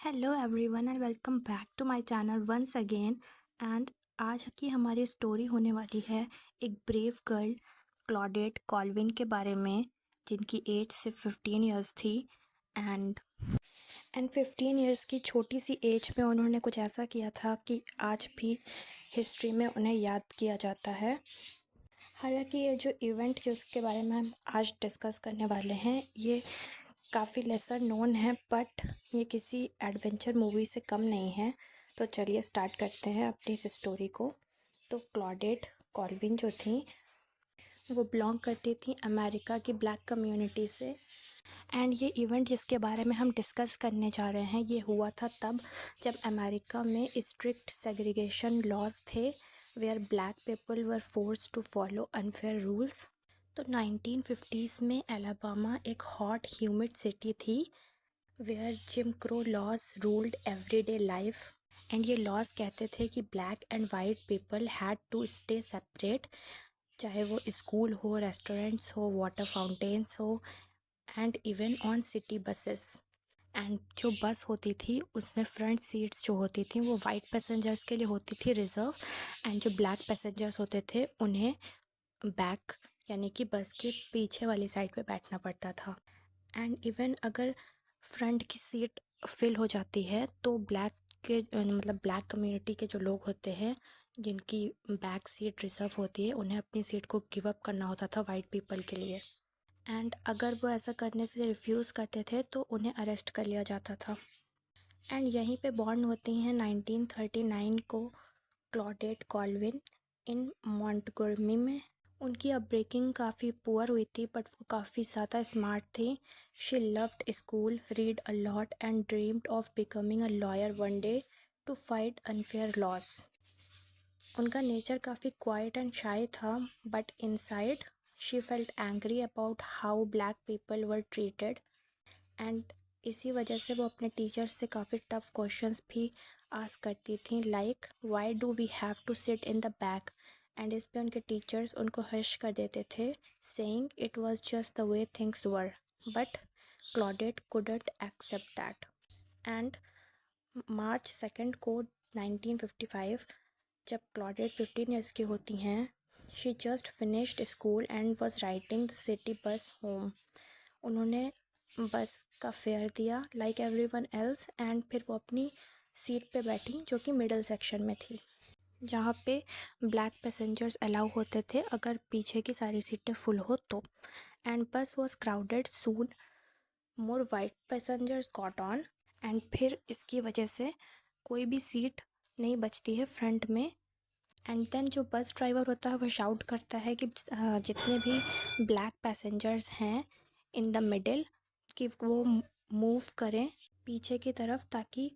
Hello everyone and welcome back to my channel once again. And आज की हमारी story होने वाली है एक ब्रेव गर्ल क्लॉडेट कॉल्विन के बारे में, जिनकी एज सिर्फ 15 इयर्स थी। एंड 15 इयर्स की छोटी सी एज में उन्होंने कुछ ऐसा किया था कि आज भी हिस्ट्री में उन्हें याद किया जाता है। हालांकि ये जो इवेंट जिसके बारे में हम आज डिस्कस करने वाले हैं ये काफ़ी लेसर नोन है, बट ये किसी एडवेंचर मूवी से कम नहीं है। तो चलिए स्टार्ट करते हैं अपनी इस स्टोरी को। तो क्लॉडेट कॉल्विन जो थी वो बिलोंग करती थी अमेरिका की ब्लैक कम्युनिटी से। एंड ये इवेंट जिसके बारे में हम डिस्कस करने जा रहे हैं ये हुआ था तब जब अमेरिका में स्ट्रिक्ट सेग्रीगेशन लॉज थे, where black people were forced to follow unfair rules. तो 1950s में अलाबामा एक हॉट ह्यूमिड सिटी थी where Jim Crow laws ruled everyday life. And ये लॉज कहते थे कि black and white people had to stay separate, चाहे वो स्कूल हो, रेस्टोरेंट्स हो, वाटर फाउंटेन्स हो, and even on city buses. And जो बस होती थी उसमें फ्रंट सीट्स जो होती थी वो वाइट पैसेंजर्स के लिए होती थी रिजर्व, एंड जो ब्लैक पैसेंजर्स होते थे उन्हें बैक यानी कि बस के पीछे वाली साइड पे बैठना पड़ता था। एंड इवन अगर फ्रंट की सीट फिल हो जाती है तो ब्लैक के मतलब ब्लैक कम्युनिटी के जो लोग होते हैं जिनकी बैक सीट रिजर्व होती है उन्हें अपनी सीट को गिव अप करना होता था वाइट पीपल के लिए। एंड अगर वो ऐसा करने से रिफ्यूज़ करते थे तो उन्हें अरेस्ट कर लिया जाता था। एंड यहीं पे बॉर्न होती हैं 1939 को क्लॉडेट कॉल्विन इन मॉन्टगोमरी में। उनकी अपब्रेकिंग काफ़ी पुअर हुई थी बट वो काफ़ी ज़्यादा स्मार्ट थी। She loved school, read a lot and dreamed of becoming a lawyer one day to fight unfair laws. उनका नेचर काफ़ी क्वाइट एंड शाय था but inside she felt angry about how black people were treated. And इसी वजह से वो अपने teachers से काफ़ी टफ क्वेश्चंस भी आस्क करती थी, like why do we have to sit in the back. And इस पे उनके टीचर्स उनको हश कर देते थे, saying it was just the way things were. But Claudette couldn't accept that. And March 2 को 1955 जब क्लॉडेट 15 ईयर्स की होती हैं, she just finished school and was riding the city bus home. उन्होंने बस का फेयर दिया लाइक एवरीवन एल्स, एंड फिर वो अपनी सीट पे बैठी जो कि मिडल सेक्शन में थी, जहाँ पे ब्लैक पैसेंजर्स अलाउ होते थे अगर पीछे की सारी सीटें फुल हो तो। एंड बस was crowded soon, more white passengers got on. And फिर इसकी वजह से कोई भी सीट नहीं बचती है फ्रंट में। एंड देन जो बस ड्राइवर होता है वो शाउट करता है कि जितने भी ब्लैक पैसेंजर्स हैं इन द मिडिल कि वो मूव करें पीछे की तरफ, ताकि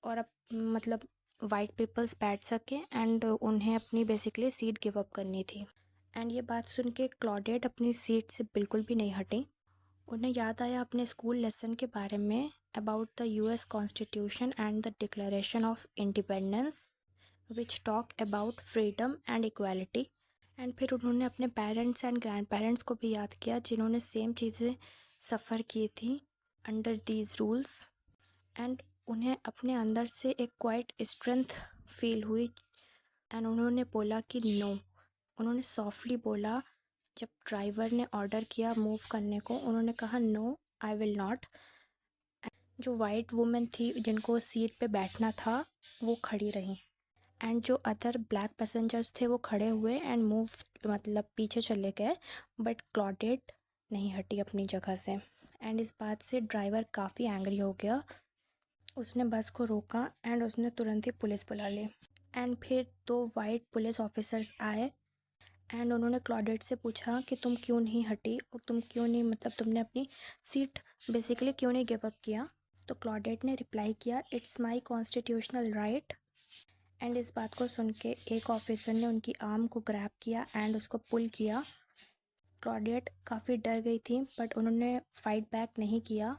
और मतलब वाइट पीपल्स बैठ सकें। एंड उन्हें अपनी बेसिकली सीट गिव अप करनी थी। एंड ये बात सुन के क्लॉडेट अपनी सीट से बिल्कुल भी नहीं हटी। उन्हें याद आया अपने स्कूल लेसन के बारे में about the US constitution and the declaration of independence which talk about freedom and equality. And फिर उन्होंने अपने पेरेंट्स एंड ग्रैंड पेरेंट्स को भी याद किया जिन्होंने सेम चीज़ें सफ़र की थी अंडर दीज रूल्स। एंड उन्हें अपने अंदर से एक क्वाइट स्ट्रेंथ फील हुई। एंड उन्होंने बोला कि नो। उन्होंने सॉफ्टली बोला, जब ड्राइवर ने ऑर्डर किया मूव करने को उन्होंने कहा नो आई विल नॉट। जो वाइट वुमेन थी जिनको सीट पे बैठना था वो खड़ी रहीं, एंड जो अदर ब्लैक पैसेंजर्स थे वो खड़े हुए एंड मूव मतलब पीछे चले गए, बट क्लॉडेट नहीं हटी अपनी जगह से। एंड इस बात से ड्राइवर काफ़ी एंग्री हो गया। उसने बस को रोका एंड उसने तुरंत ही पुलिस बुला ली। एंड फिर 2 वाइट पुलिस ऑफिसर्स आए एंड उन्होंने क्लॉडेट से पूछा कि तुम क्यों नहीं हटी और तुम क्यों नहीं मतलब तुमने अपनी सीट बेसिकली क्यों नहीं गिव अप किया। तो क्लॉडेट ने रिप्लाई किया, it's my constitutional right. And इस बात को सुन के एक ऑफिसर ने उनकी आर्म को ग्रैब किया एंड उसको पुल किया। क्लॉडेट काफ़ी डर गई थी बट उन्होंने फ़ाइट बैक नहीं किया,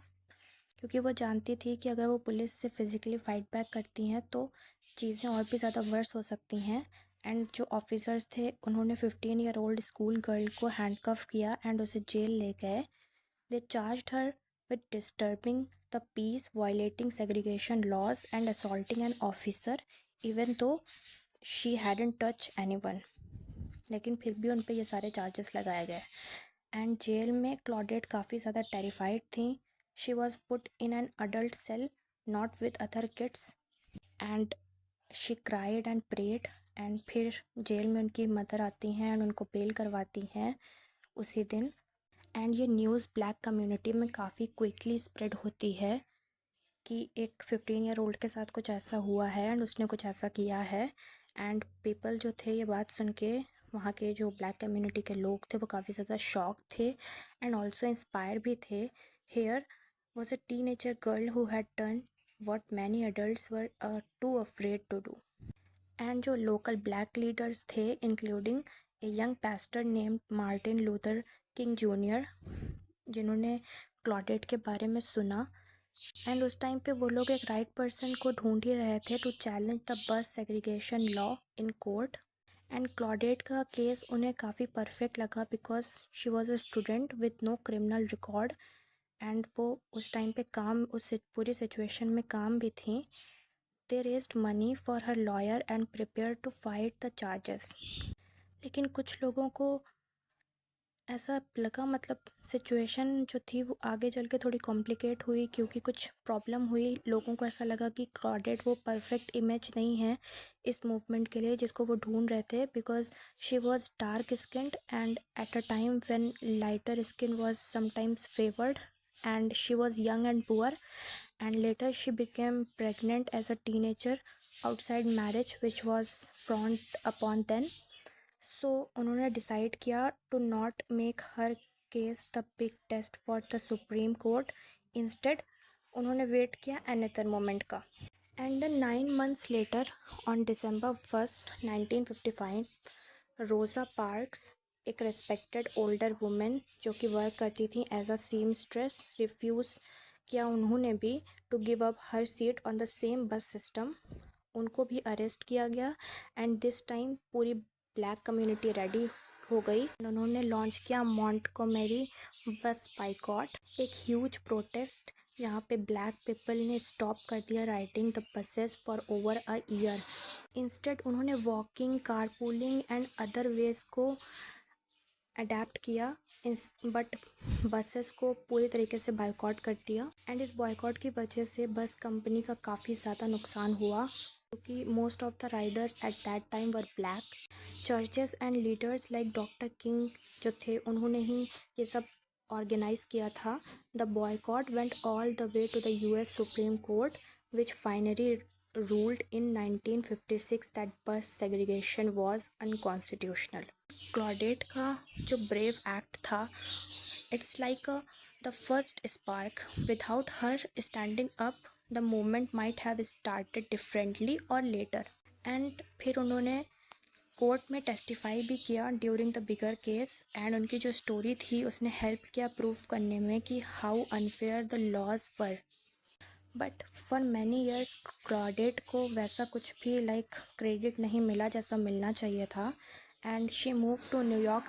क्योंकि वो जानती थी कि अगर वो पुलिस से फ़िज़िकली फ़ाइट बैक करती हैं तो चीज़ें और भी ज़्यादा वर्स हो सकती हैं। एंड जो ऑफिसर्स थे उन्होंने 15 ईयर ओल्ड स्कूल गर्ल को हैंडकफ किया एंड उसे जेल ले गए। They charged her with disturbing the peace, violating segregation laws and assaulting an officer even though she hadn't touched anyone. लेकिन फिर भी उन पे ये सारे चार्जेस लगाए गए। एंड जेल में क्लॉडेट काफ़ी ज़्यादा टेरिफाइड थी। She was put in an adult cell not with other kids and she cried and prayed. And फिर जेल में उनकी मदर आती हैं एंड उनको बेल करवाती हैं उसी दिन। एंड ये न्यूज़ ब्लैक कम्युनिटी में काफ़ी क्विकली स्प्रेड होती है कि एक 15 ईयर ओल्ड के साथ कुछ ऐसा हुआ है एंड उसने कुछ ऐसा किया है। एंड पीपल जो थे ये बात सुन के, वहाँ के जो ब्लैक कम्युनिटी के लोग थे वो काफ़ी ज़्यादा शॉक थे एंड ऑल्सो इंस्पायर भी थे। Here was a teenager girl who had done what many adults were too afraid to do. And जो लोकल ब्लैक लीडर्स थे including a young pastor named Martin Luther King junior, जिन्होंने Claudette के बारे में सुना। And उस time पे वो लोग एक राइट पर्सन को ढूंढ ही रहे थे to challenge the bus segregation law in court. And Claudette का केस उन्हें काफ़ी परफेक्ट लगा because she was a student with no criminal record and वो उस टाइम पे काम, उस पूरी सिचुएशन में काम भी थी। They raised money for her lawyer and prepare to fight the charges. लेकिन कुछ लोगों को ऐसा लगा, मतलब सिचुएशन जो थी वो आगे चल के थोड़ी कॉम्प्लिकेट हुई क्योंकि कुछ प्रॉब्लम हुई। लोगों को ऐसा लगा कि क्लॉडेट वो परफेक्ट इमेज नहीं है इस मूवमेंट के लिए जिसको वो ढूंढ रहे थे, because she was dark skinned and at a time when lighter skin was sometimes favoured and she was young and poor and later she became pregnant as a teenager outside marriage which was frowned upon then. So उन्होंने decide किया to not make her case the big test for the supreme court. Instead उन्होंने wait किया another moment का। And then 9 months later on December 1st 1955 रोज़ा parks, एक respected older women जो कि work करती थी एज अ सीमस्ट्रेस, रिफ्यूज़ किया उन्होंने भी to give up her seat on the same bus system. उनको भी अरेस्ट किया गया एंड दिस टाइम पूरी ब्लैक कम्युनिटी रेडी हो गई। उन्होंने लॉन्च किया मॉन्टगोमेरी बस बाइकॉट, एक ह्यूज प्रोटेस्ट जहाँ पे ब्लैक पीपल ने स्टॉप कर दिया riding the buses for over a year. Instead उन्होंने walking, carpooling and other ways को अडेप्ट किया, बट बसेस को पूरी तरीके से बाइकॉट कर दिया। एंड इस बॉयकॉट की वजह से बस कंपनी का काफ़ी ज़्यादा नुकसान हुआ क्योंकि most of the riders at that time were black. Churches and leaders like doctor King जो थे उन्होंने ही ये सब ऑर्गेनाइज किया था। The boycott went all the way to the US supreme court which finally ruled in 1956 that bus segregation was unconstitutional. Claudette का जो ब्रेव एक्ट था, it's like the first spark. Without her standing up the movement might have started differently और letter. And फिर उन्होंने court में testify भी किया during the bigger case and उनकी जो स्टोरी थी उसने हेल्प किया प्रूफ करने में कि how unfair the laws were. But for many years Claudette को वैसा कुछ भी लाइक क्रेडिट नहीं मिला जैसा मिलना चाहिए था। And she move to New York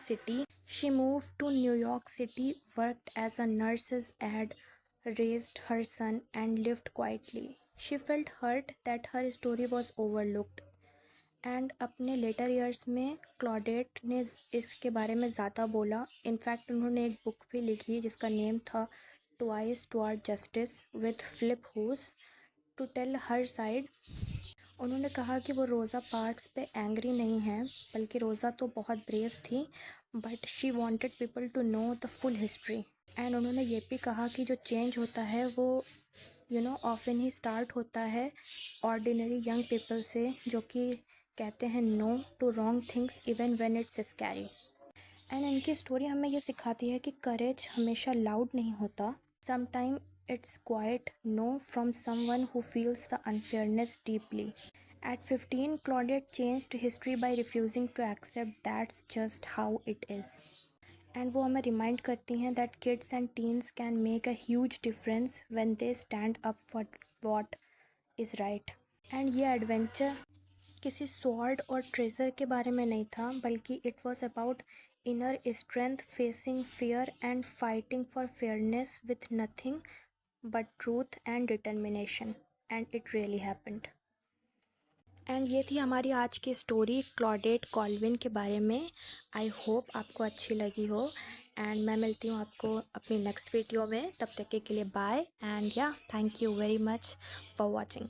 City, worked as a nurses aide raised her son and lived quietly. She felt hurt that her story was overlooked. And अपने लेटर ईयर्स में क्लॉडेट ने इसके बारे में ज़्यादा बोला। इनफैक्ट उन्होंने एक बुक भी लिखी जिसका नेम था Twice Toward Justice with Phillip Hoose to tell her side. उन्होंने कहा कि वो रोज़ा पार्क्स पे एंग्री नहीं है, बल्कि रोज़ा तो बहुत ब्रेव थी but she wanted people to know the full history. And उन्होंने ये भी कहा कि जो चेंज होता है वो ऑफन ही स्टार्ट होता है ऑर्डिनरी यंग पीपल से, जो कि कहते हैं no to wrong things even when it's scary. And इनकी स्टोरी हमें ये सिखाती है कि करेज हमेशा लाउड नहीं होता, sometime it's quite know from someone who feels the unfairness deeply. At 15, Claudette changed history by refusing to accept that's just how it is. And वो हमें रिमाइंड करती हैं that kids and teens can make a huge difference when they stand up for what is right. And ये adventure किसी sword और treasure के बारे में नहीं था, बल्कि it was about inner strength, facing fear and fighting for fairness with nothing but truth and determination. And it really happened. And ये थी हमारी आज की स्टोरी क्लॉडेट कॉल्विन के बारे में। आई होप आपको अच्छी लगी हो, एंड मैं मिलती हूँ आपको अपनी नेक्स्ट वीडियो में। तब तक के लिए बाय, एंड या thank you very much for watching.